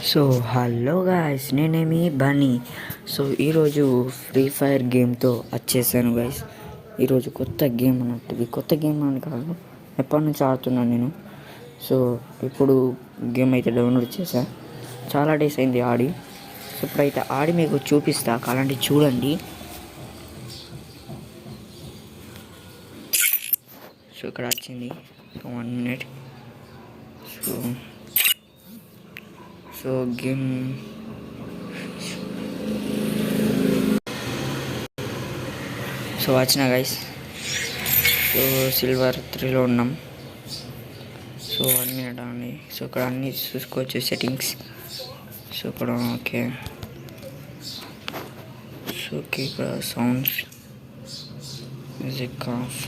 So hello guys, నేనేమి బనీ. So ఈరోజు free fire గేమ్తో వచ్చేసాను గాయస్. ఈరోజు కొత్త గేమ్ అన్నట్టు, ఇది కొత్త గేమ్ అని కాదు, ఎప్పటి నుంచి ఆడుతున్నాను నేను. సో ఇప్పుడు గేమ్ అయితే డౌన్లోడ్ చేశా, చాలా డేస్ అయింది ఆడి. సో ఇప్పుడైతే ఆడి మీకు చూపిస్తా, కావాలంటే చూడండి. సో ఇక్కడ వచ్చింది 1 minute. సో గేమ్ సో వచ్చిన గైస్. సో సిల్వర్ 3లో ఉన్నాం. సో 1 minute అండి. సో ఇక్కడ అన్నీ చూసుకోవచ్చు సెట్టింగ్స్. సో ఇక్కడ ఓకే. సో ఓకే, ఇక్కడ సౌండ్స్, మ్యూజిక్ ఆఫ్.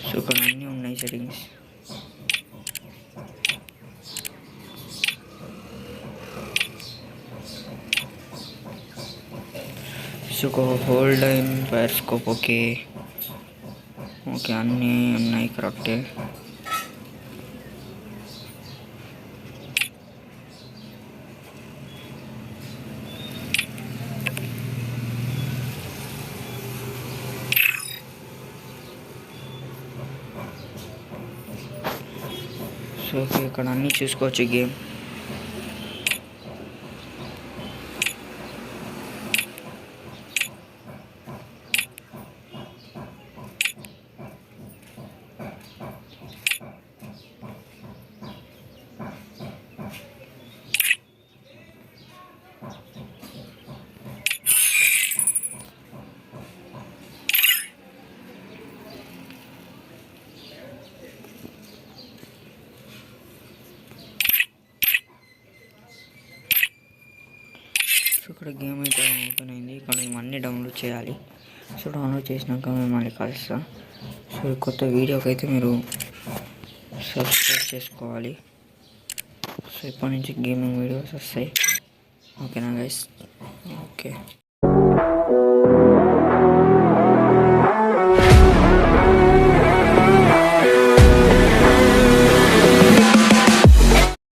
సో ఇక్కడ అన్నీ ఉన్నాయి settings. So hold in fire scope okay okay, అన్నీ ఉన్నాయి కరెక్టే. సో ఓకే, ఇక్కడ అన్నీ చూసుకోవచ్చు గేమ్. సో ఇక్కడ గేమ్ అయితే ఓపెన్ అయింది. ఇక్కడ ఇవన్నీ డౌన్లోడ్ చేయాలి. సో డౌన్లోడ్ చేసినాక మిమ్మల్ని కలుస్తాం. సో కొత్త వీడియోకి అయితే మీరు సబ్స్క్రైబ్ చేసుకోవాలి. సో ఇప్పటి నుంచి గేమింగ్ వీడియోస్ వస్తాయి. ఓకేనా గైస్? ఓకే.